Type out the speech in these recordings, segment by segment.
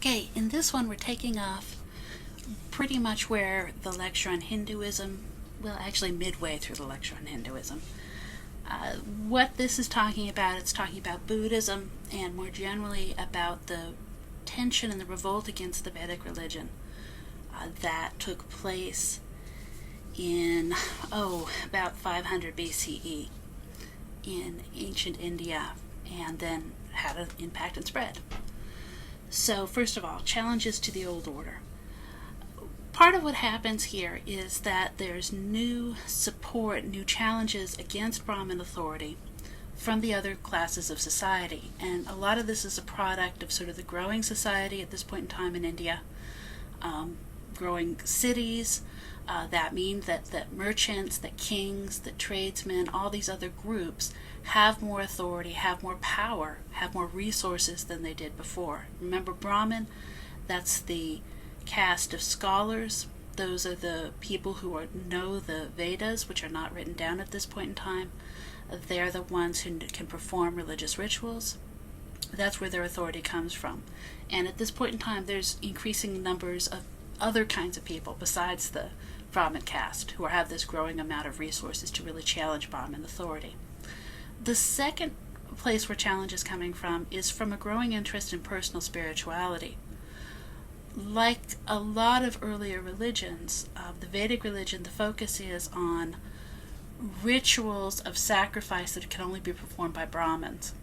Okay, in this one we're taking off pretty much where the lecture on Hinduism, well, actually midway through the lecture on Hinduism. What this is talking about, it's talking about Buddhism and more generally about the tension and the revolt against the Vedic religion that took place in, about 500 BCE in ancient India, and then had an impact and spread. So first of all, challenges to the old order. Part of what happens here is that there's new support, new challenges against Brahmin authority from the other classes of society. And a lot of this is a product of sort of the growing society at this point in time in India, growing cities. That means that merchants, that kings, that tradesmen, all these other groups have more authority, have more power, have more resources than they did before. Remember, Brahmin, that's the caste of scholars. Those are the people who know the Vedas, which are not written down at this point in time. They're the ones who can perform religious rituals. That's where their authority comes from. And at this point in time, there's increasing numbers of other kinds of people besides the Brahmin caste who have this growing amount of resources to really challenge Brahmin authority. The second place where challenge is coming from is from a growing interest in personal spirituality. Like a lot of earlier religions, the Vedic religion, the focus is on rituals of sacrifice that can only be performed by Brahmins.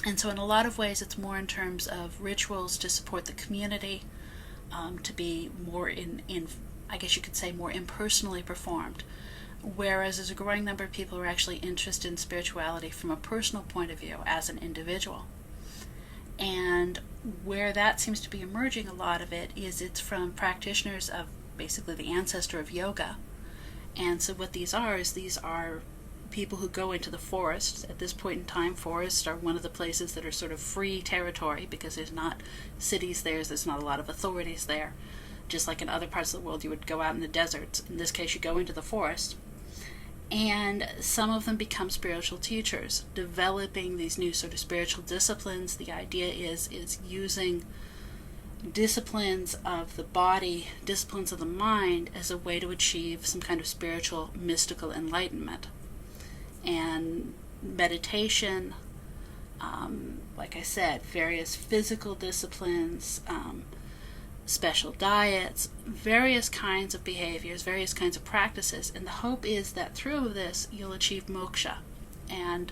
And so in a lot of ways it's more in terms of rituals to support the community, to be more I guess you could say more impersonally performed. Whereas there's a growing number of people who are actually interested in spirituality from a personal point of view as an individual. And where that seems to be emerging, a lot of it is it's from practitioners of basically the ancestor of yoga. And so what these are people who go into the forests. At this point in time, forests are one of the places that are sort of free territory because there's not cities there, there's not a lot of authorities there. Just like in other parts of the world, you would go out in the deserts. In this case, you go into the forest. And some of them become spiritual teachers, developing these new sort of spiritual disciplines. The idea is using disciplines of the body, disciplines of the mind, as a way to achieve some kind of spiritual, mystical enlightenment. And meditation, like I said, various physical disciplines, special diets, various kinds of behaviors, various kinds of practices, and the hope is that through this you'll achieve moksha. And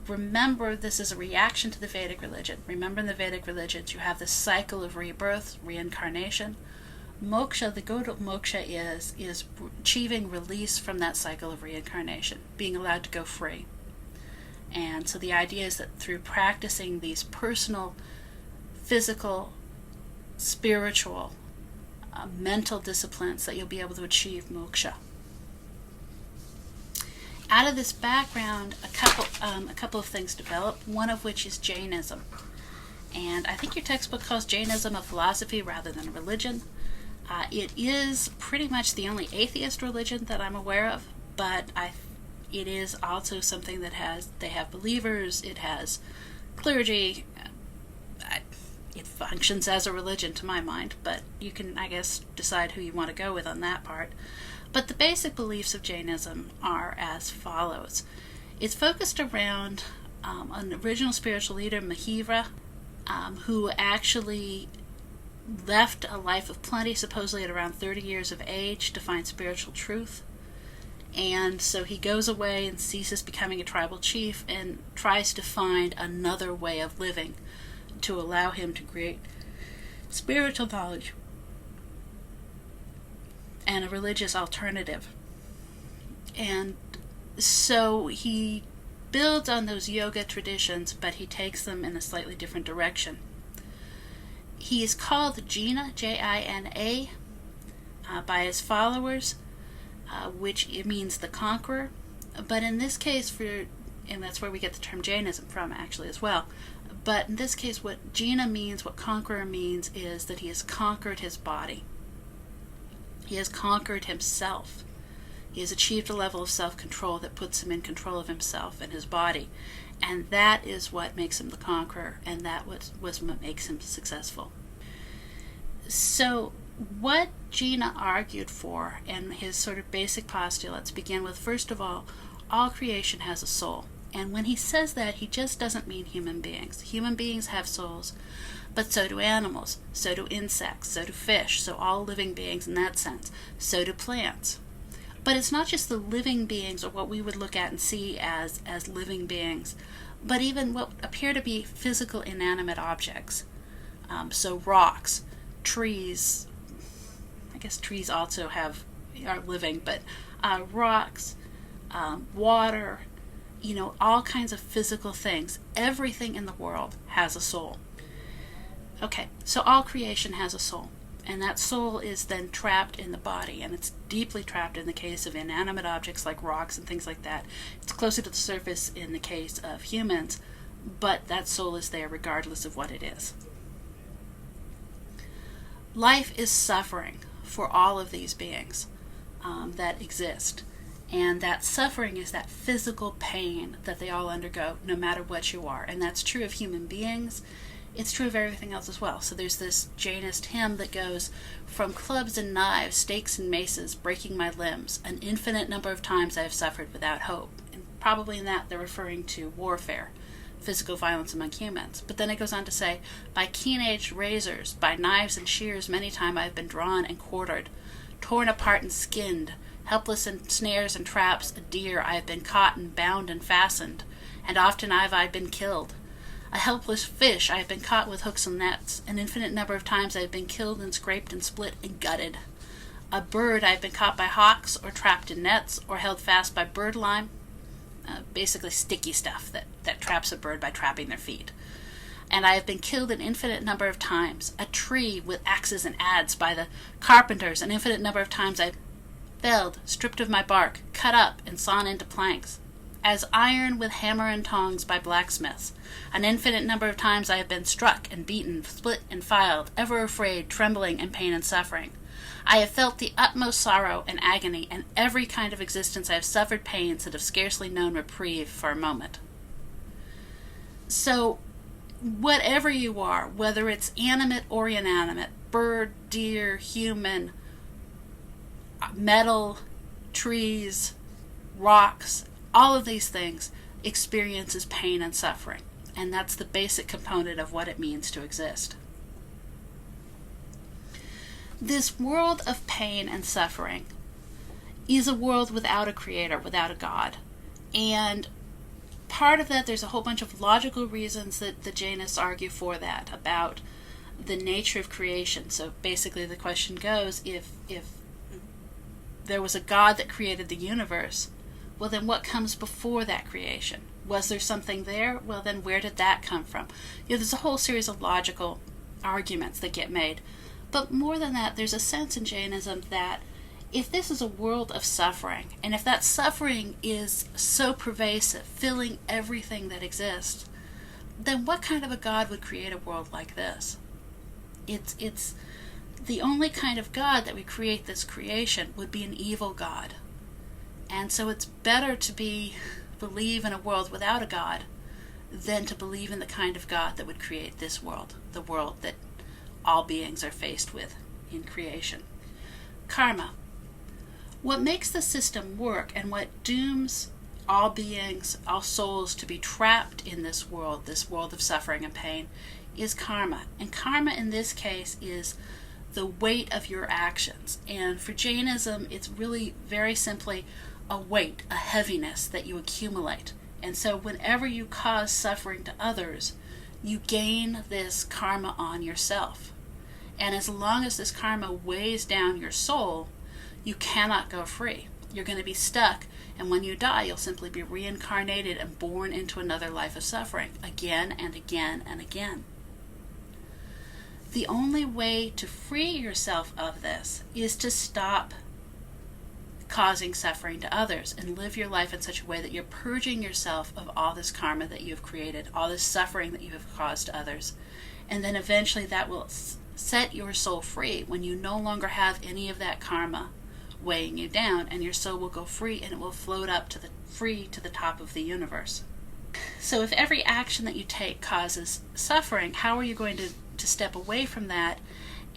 remember, this is a reaction to the Vedic religion. Remember, in the Vedic religions you have this cycle of rebirth, reincarnation. Moksha, the goal of moksha is achieving release from that cycle of reincarnation, being allowed to go free. And so the idea is that through practicing these personal, physical, spiritual, mental disciplines, that you'll be able to achieve moksha. Out of this background, a couple of things develop, one of which is Jainism. And I think your textbook calls Jainism a philosophy rather than a religion. It is pretty much the only atheist religion that I'm aware of, but it is also something that they have believers, it has clergy. It functions as a religion to my mind, but you can, I guess, decide who you want to go with on that part. But the basic beliefs of Jainism are as follows. It's focused around an original spiritual leader, Mahivira, who actually left a life of plenty, supposedly at around 30 years of age, to find spiritual truth. And so he goes away and ceases becoming a tribal chief and tries to find another way of living to allow him to create spiritual knowledge and a religious alternative. And so he builds on those yoga traditions, but he takes them in a slightly different direction. He is called Jina, Jina, by his followers, which it means the conqueror. But in this case, and that's where we get the term Jainism from actually as well. But in this case, what Jina means, what conqueror means, is that he has conquered his body. He has conquered himself. He has achieved a level of self-control that puts him in control of himself and his body. And that is what makes him the conqueror, and that was what makes him successful. So, what Gina argued for, and his sort of basic postulates begin with, first of all creation has a soul. And when he says that, he just doesn't mean human beings. Human beings have souls, but so do animals, so do insects, so do fish, so all living beings in that sense, so do plants. But it's not just the living beings, or what we would look at and see as living beings, but even what appear to be physical inanimate objects. So rocks, trees, I guess trees also are living, but rocks, water, all kinds of physical things. Everything in the world has a soul. Okay, so all creation has a soul. And that soul is then trapped in the body, and it's deeply trapped in the case of inanimate objects like rocks and things like that. It's closer to the surface in the case of humans, but that soul is there regardless of what it is. Life is suffering for all of these beings that exist. And that suffering is that physical pain that they all undergo, no matter what you are. And that's true of human beings. It's true of everything else as well. So there's this Jainist hymn that goes, "From clubs and knives, stakes and maces, breaking my limbs, an infinite number of times I have suffered without hope." And probably in that they're referring to warfare, physical violence among humans. But then it goes on to say, "By keen-edged razors, by knives and shears, many times I have been drawn and quartered, torn apart and skinned, helpless in snares and traps, a deer I have been caught and bound and fastened, and often have I been killed. A helpless fish I have been caught with hooks and nets. An infinite number of times I have been killed and scraped and split and gutted. A bird I have been caught by hawks, or trapped in nets, or held fast by bird lime." Basically sticky stuff that traps a bird by trapping their feet. "And I have been killed an infinite number of times. A tree with axes and adze by the carpenters. An infinite number of times I have felled, stripped of my bark, cut up, and sawn into planks. As iron with hammer and tongs by blacksmiths. An infinite number of times I have been struck and beaten, split and filed, ever afraid, trembling in pain and suffering. I have felt the utmost sorrow and agony, and every kind of existence I have suffered pains that have scarcely known reprieve for a moment." So, whatever you are, whether it's animate or inanimate, bird, deer, human, metal, trees, rocks, all of these things experiences pain and suffering. And that's the basic component of what it means to exist. This world of pain and suffering is a world without a creator, without a God. And part of that, there's a whole bunch of logical reasons that the Jainists argue for that, about the nature of creation. So basically the question goes, if there was a God that created the universe, well then what comes before that creation? Was there something there? Well then where did that come from? There's a whole series of logical arguments that get made. But more than that, there's a sense in Jainism that if this is a world of suffering, and if that suffering is so pervasive, filling everything that exists, then what kind of a God would create a world like this? It's the only kind of God that would create this creation would be an evil God. And so it's better to believe in a world without a God than to believe in the kind of God that would create this world, the world that all beings are faced with in creation. Karma. What makes the system work and what dooms all beings, all souls, to be trapped in this world of suffering and pain, is karma. And karma in this case is the weight of your actions. And for Jainism, it's really very simply a weight, a heaviness that you accumulate. And so whenever you cause suffering to others, you gain this karma on yourself. And as long as this karma weighs down your soul, you cannot go free. You're going to be stuck, and when you die, you'll simply be reincarnated and born into another life of suffering, again and again and again. The only way to free yourself of this is to stop causing suffering to others and live your life in such a way that you're purging yourself of all this karma that you've created, all this suffering that you have caused to others. And then eventually that will set your soul free when you no longer have any of that karma weighing you down, and your soul will go free and it will float up to the top of the universe. So if every action that you take causes suffering, how are you going to step away from that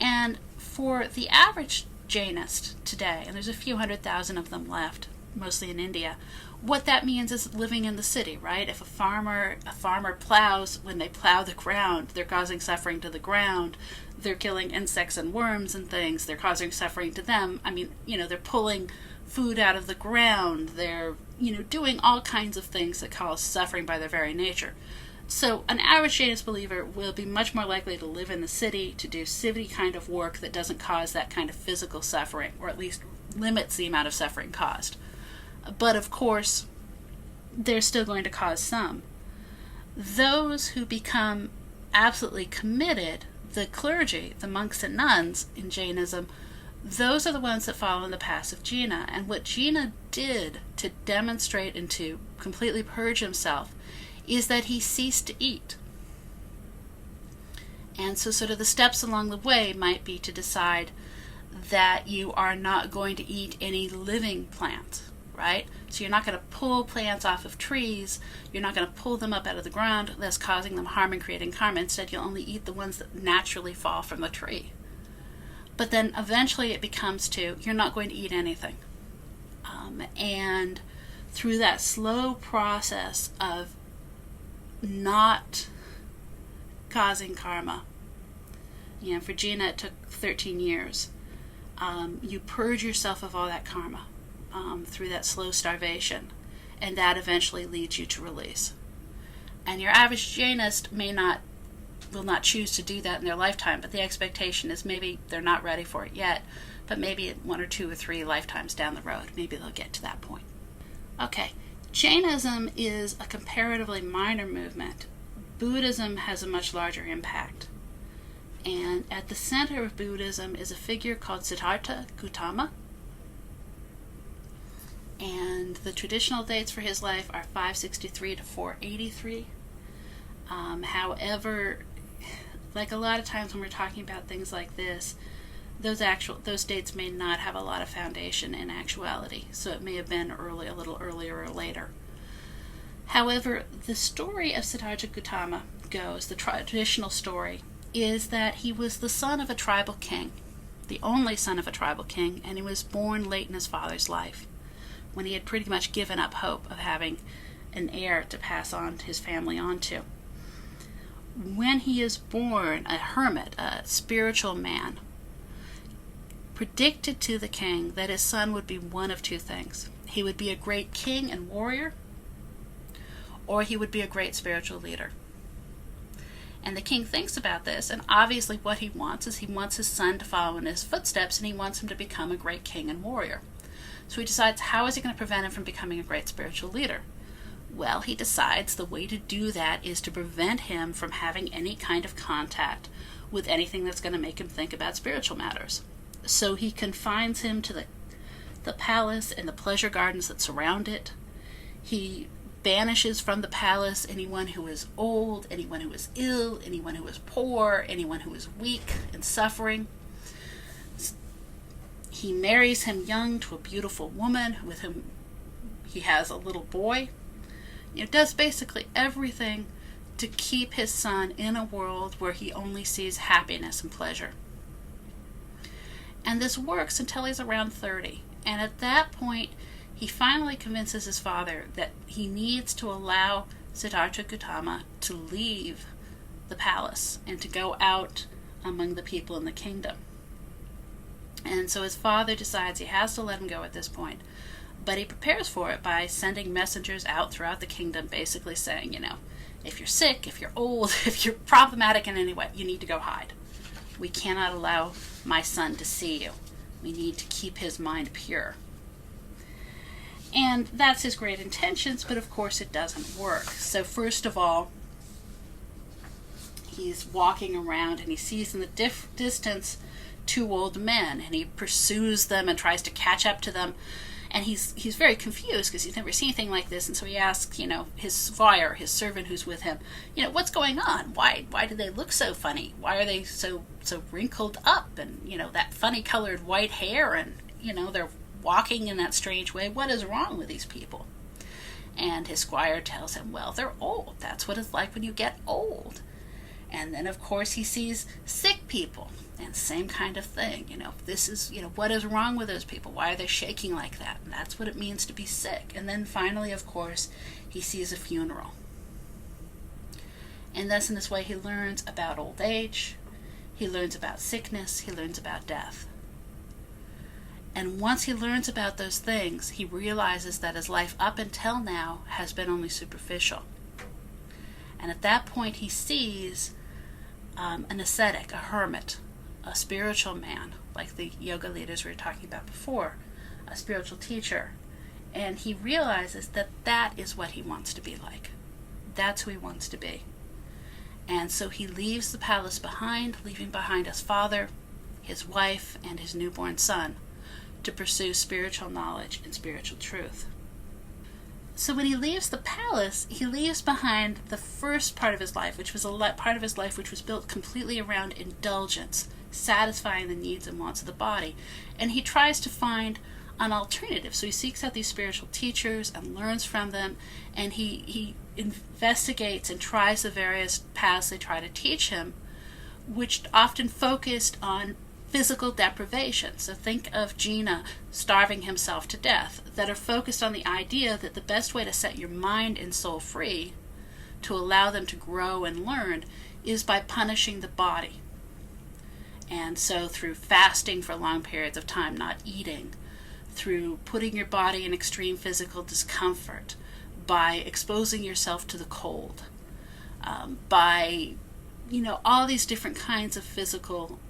And for the average Jainist today, and there's a few 100,000 of them left, mostly in India, what that means is living in the city, right? If a farmer plows, when they plow the ground, they're causing suffering to the ground. They're killing insects and worms and things. They're causing suffering to them. I mean, they're pulling food out of the ground. They're, doing all kinds of things that cause suffering by their very nature. So an average Jainist believer will be much more likely to live in the city, to do city kind of work that doesn't cause that kind of physical suffering, or at least limits the amount of suffering caused. But of course, they're still going to cause some. Those who become absolutely committed, the clergy, the monks and nuns in Jainism, those are the ones that follow in the path of Jina. And what Jina did to demonstrate and to completely purge himself is that he ceased to eat. And so sort of the steps along the way might be to decide that you are not going to eat any living plant, right? So you're not going to pull plants off of trees. You're not going to pull them up out of the ground, thus causing them harm and creating karma. Instead, you'll only eat the ones that naturally fall from the tree. But then eventually it becomes to, you're not going to eat anything. And through that slow process of not causing karma, for Jina it took 13 years. You purge yourself of all that karma through that slow starvation, and that eventually leads you to release. And your average Jainist will not choose to do that in their lifetime, but the expectation is maybe they're not ready for it yet, but maybe 1 or 2 or 3 lifetimes down the road, maybe they'll get to that point. Okay, Jainism is a comparatively minor movement. Buddhism has a much larger impact. And at the center of Buddhism is a figure called Siddhartha Gautama. And the traditional dates for his life are 563 to 483. However, like a lot of times when we're talking about things like this, those dates may not have a lot of foundation in actuality. So it may have been a little earlier or later. However, the story of Siddhartha Gautama goes, the traditional story, is that he was the son of a tribal king, the only son of a tribal king, and he was born late in his father's life, when he had pretty much given up hope of having an heir to pass on his family on to. When he is born, a hermit, a spiritual man, predicted to the king that his son would be one of 2 things. He would be a great king and warrior, or he would be a great spiritual leader. And the king thinks about this, and obviously what he wants is he wants his son to follow in his footsteps, and he wants him to become a great king and warrior. So he decides, how is he going to prevent him from becoming a great spiritual leader? Well, he decides the way to do that is to prevent him from having any kind of contact with anything that's going to make him think about spiritual matters. So he confines him to the palace and the pleasure gardens that surround it. He banishes from the palace anyone who is old, anyone who is ill, anyone who is poor, anyone who is weak and suffering. He marries him young to a beautiful woman with whom he has a little boy. Does basically everything to keep his son in a world where he only sees happiness and pleasure. And this works until he's around 30. And at that point, he finally convinces his father that he needs to allow Siddhartha Gautama to leave the palace and to go out among the people in the kingdom. And so his father decides he has to let him go at this point. But he prepares for it by sending messengers out throughout the kingdom, basically saying, if you're sick, if you're old, if you're problematic in any way, you need to go hide. We cannot allow my son to see you. We need to keep his mind pure. And that's his great intentions, but of course it doesn't work. So first of all, he's walking around and he sees in the distance 2 old men, and he pursues them and tries to catch up to them. And he's very confused because he's never seen anything like this. And so he asks, his squire, his servant who's with him, what's going on? Why do they look so funny? Why are they so wrinkled up? And, that funny colored white hair, and, they're walking in that strange way. What is wrong with these people? And his squire tells him, well, they're old. That's what it's like when you get old. And then, of course, he sees sick people, and same kind of thing. This is, what is wrong with those people? Why are they shaking like that? And that's what it means to be sick. And then finally, of course, he sees a funeral. And thus in this way he learns about old age, he learns about sickness, he learns about death. And once he learns about those things, he realizes that his life up until now has been only superficial. And at that point he sees an ascetic, a hermit, a spiritual man, like the yoga leaders we were talking about before, a spiritual teacher. And he realizes that that is what he wants to be like. That's who he wants to be. And so he leaves the palace behind, leaving behind his father, his wife, and his newborn son, to pursue spiritual knowledge and spiritual truth. So when he leaves the palace, he leaves behind the first part of his life, which was a part of his life which was built completely around indulgence, satisfying the needs and wants of the body. And he tries to find an alternative. So he seeks out these spiritual teachers and learns from them, and he investigates and tries the various paths they try to teach him, which often focused on physical deprivation. So think of Gina starving himself to death, that are focused on the idea that the best way to set your mind and soul free, to allow them to grow and learn, is by punishing the body. And so through fasting for long periods of time, not eating, through putting your body in extreme physical discomfort, by exposing yourself to the cold, by, all these different kinds of physical,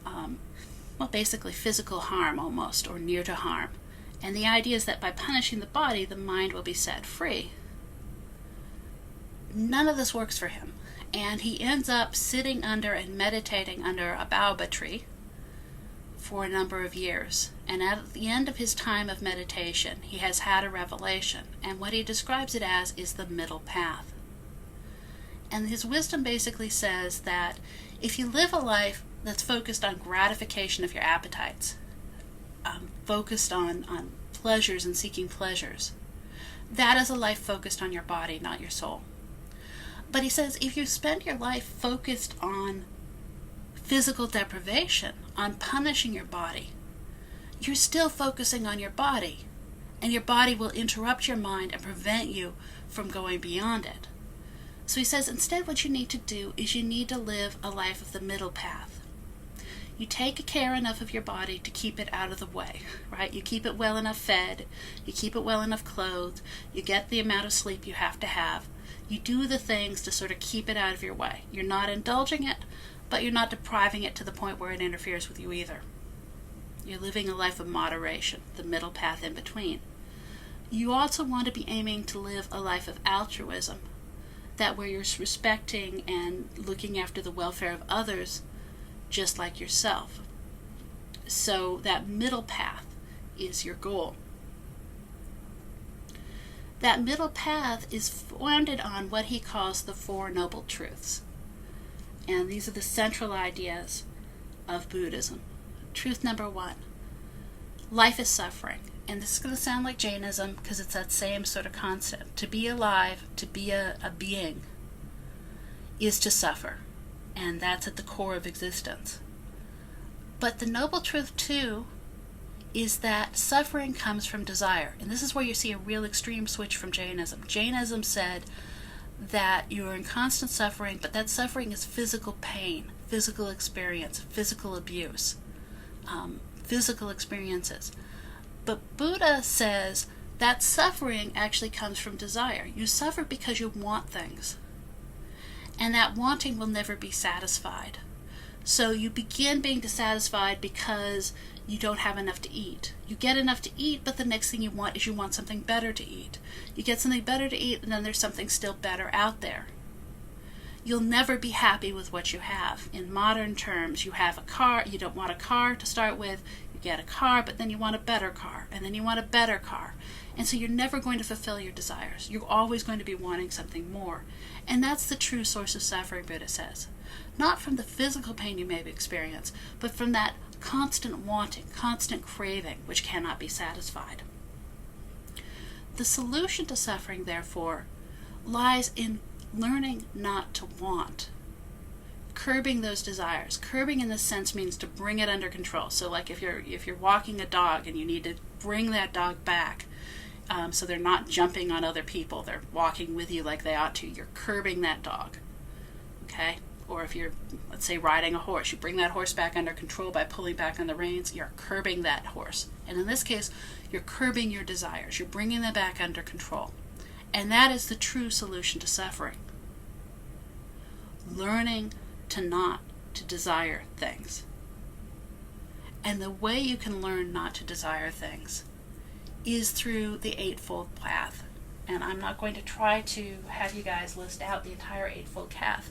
basically physical harm almost, or near to harm. And the idea is that by punishing the body, the mind will be set free. None of this works for him. And he ends up sitting under and meditating under a baobab tree for a number of years. And at the end of his time of meditation, he has had a revelation. And what he describes it as is the middle path. And his wisdom basically says that if you live a life that's focused on gratification of your appetites, focused on pleasures and seeking pleasures, that is a life focused on your body, not your soul. But he says if you spend your life focused on physical deprivation, on punishing your body, you're still focusing on your body, and your body will interrupt your mind and prevent you from going beyond it. So he says instead what you need to do is you need to live a life of the middle path. You take care enough of your body to keep it out of the way, right? You keep it well enough fed, you keep it well enough clothed, you get the amount of sleep you have to have. You do the things to sort of keep it out of your way. You're not indulging it, but you're not depriving it to the point where it interferes with you either. You're living a life of moderation, the middle path in between. You also want to be aiming to live a life of altruism, that where you're respecting and looking after the welfare of others just like yourself. So that middle path is your goal. That middle path is founded on what he calls the Four Noble Truths. And these are the central ideas of Buddhism. Truth number 1, life is suffering. And this is going to sound like Jainism because it's that same sort of concept. To be alive, to be a being, is to suffer. And that's at the core of existence. But the noble truth, too, is that suffering comes from desire. And this is where you see a real extreme switch from Jainism. Jainism said that you're in constant suffering, but that suffering is physical pain, physical experience, physical abuse, physical experiences. But Buddha says that suffering actually comes from desire. You suffer because you want things. And that wanting will never be satisfied. So you begin being dissatisfied because you don't have enough to eat. You get enough to eat, but the next thing you want is you want something better to eat. You get something better to eat, and then there's something still better out there. You'll never be happy with what you have. In modern terms, you have a car, you don't want a car to start with, you get a car, but then you want a better car, and then you want a better car. And so you're never going to fulfill your desires. You're always going to be wanting something more. And that's the true source of suffering, Buddha says. Not from the physical pain you may experience, but from that constant wanting, constant craving, which cannot be satisfied. The solution to suffering, therefore, lies in learning not to want, curbing those desires. Curbing in this sense means to bring it under control. So like if you're walking a dog and you need to bring that dog back, so they're not jumping on other people, they're walking with you like they ought to, you're curbing that dog. Okay? Or if you're, let's say, riding a horse, you bring that horse back under control by pulling back on the reins, you're curbing that horse. And in this case, you're curbing your desires. You're bringing them back under control. And that is the true solution to suffering. Learning to not to desire things. And the way you can learn not to desire things is through the Eightfold Path. And I'm not going to try to have you guys list out the entire Eightfold Path.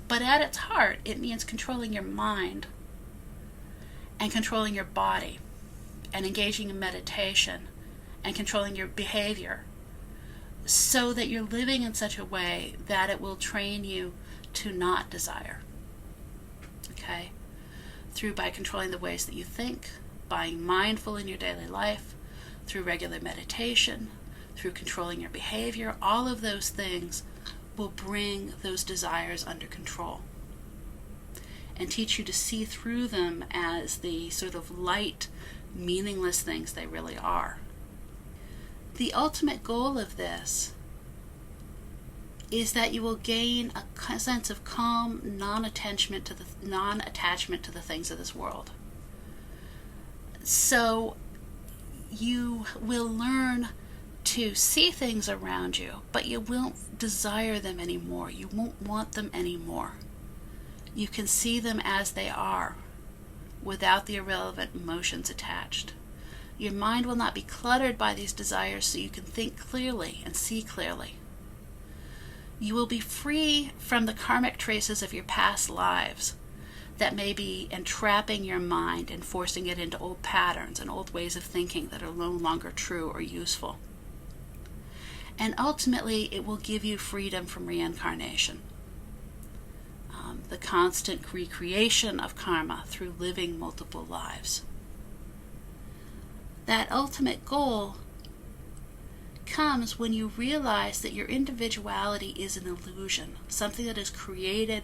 But at its heart, it means controlling your mind and controlling your body and engaging in meditation and controlling your behavior so that you're living in such a way that it will train you to not desire. Okay? By controlling the ways that you think, being mindful in your daily life, through regular meditation, through controlling your behavior, all of those things will bring those desires under control and teach you to see through them as the sort of light, meaningless things they really are. The ultimate goal of this is that you will gain a sense of calm, non-attachment to the things of this world. So you will learn to see things around you, but you won't desire them anymore. You won't want them anymore. You can see them as they are, without the irrelevant emotions attached. Your mind will not be cluttered by these desires, so you can think clearly and see clearly. You will be free from the karmic traces of your past lives that may be entrapping your mind and forcing it into old patterns and old ways of thinking that are no longer true or useful. And ultimately, it will give you freedom from reincarnation. The constant recreation of karma through living multiple lives. That ultimate goal comes when you realize that your individuality is an illusion, something that is created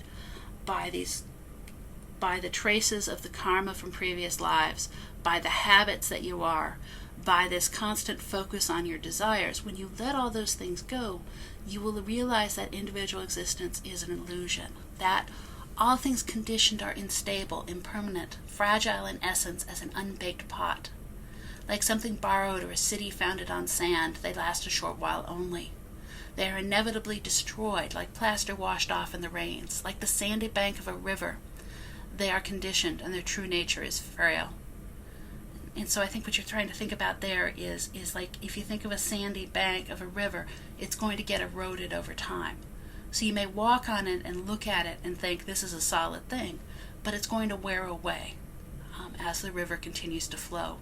by the traces of the karma from previous lives, by the habits that you are, by this constant focus on your desires. When you let all those things go, you will realize that individual existence is an illusion, that all things conditioned are unstable, impermanent, fragile in essence as an unbaked pot. Like something borrowed or a city founded on sand, they last a short while only. They are inevitably destroyed, like plaster washed off in the rains, like the sandy bank of a river. They are conditioned, and their true nature is frail. And so I think what you're trying to think about there is like if you think of a sandy bank of a river, it's going to get eroded over time. So you may walk on it and look at it and think this is a solid thing, but it's going to wear away as the river continues to flow.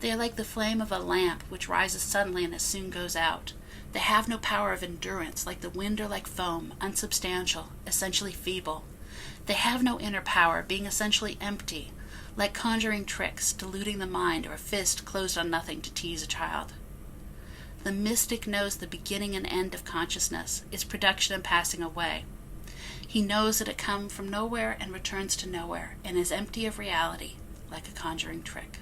They are like the flame of a lamp, which rises suddenly and as soon goes out. They have no power of endurance, like the wind or like foam, unsubstantial, essentially feeble. They have no inner power, being essentially empty, like conjuring tricks, deluding the mind, or a fist closed on nothing to tease a child. The mystic knows the beginning and end of consciousness, its production and passing away. He knows that it comes from nowhere and returns to nowhere, and is empty of reality, like a conjuring trick.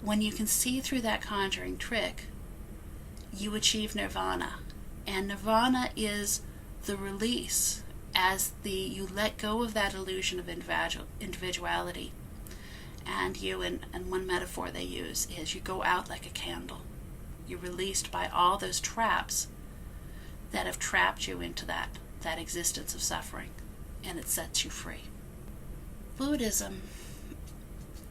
When you can see through that conjuring trick, you achieve nirvana. And nirvana is the release as you let go of that illusion of individuality. And and one metaphor they use is you go out like a candle. You're released by all those traps that have trapped you into that existence of suffering, and it sets you free. Buddhism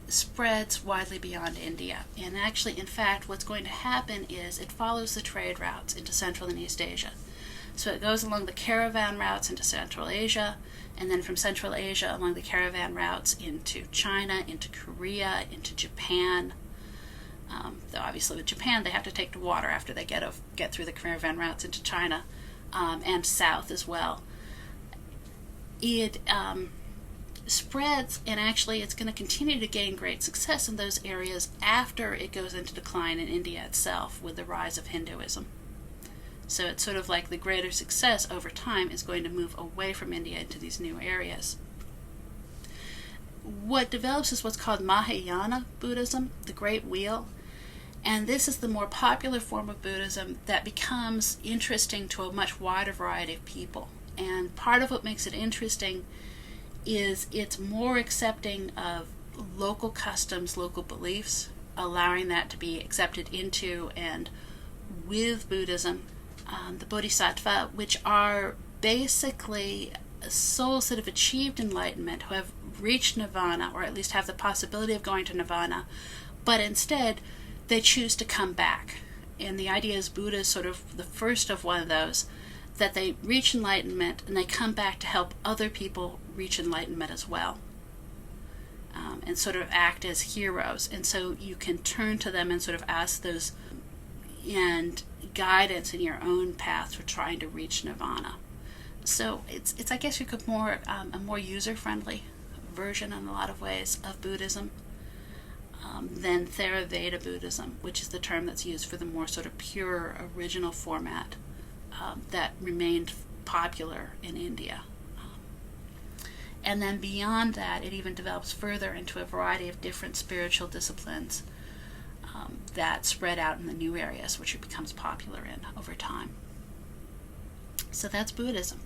spreads widely beyond India, and actually, in fact, what's going to happen is it follows the trade routes into Central and East Asia. So it goes along the caravan routes into Central Asia, and then from Central Asia along the caravan routes into China, into Korea, into Japan. Though obviously with Japan they have to take to water after they get through the caravan routes into China, and south as well. It spreads, and actually it's going to continue to gain great success in those areas after it goes into decline in India itself with the rise of Hinduism. So it's sort of like the greater success over time is going to move away from India into these new areas. What develops is what's called Mahayana Buddhism, the Great Wheel. And this is the more popular form of Buddhism that becomes interesting to a much wider variety of people. And part of what makes it interesting is it's more accepting of local customs, local beliefs, allowing that to be accepted into and with Buddhism, the Bodhisattva, which are basically souls that have achieved enlightenment, who have reached nirvana, or at least have the possibility of going to nirvana, but instead they choose to come back. And the idea is Buddha is sort of the first of one of those, that they reach enlightenment and they come back to help other people reach enlightenment as well, and sort of act as heroes. And so you can turn to them and sort of ask those and guidance in your own path for trying to reach nirvana. So it's I guess you could more a more user-friendly version in a lot of ways of Buddhism than Theravada Buddhism, which is the term that's used for the more sort of pure original format that remained popular in India. And then beyond that, it even develops further into a variety of different spiritual disciplines that spread out in the new areas, which it becomes popular in over time. So that's Buddhism.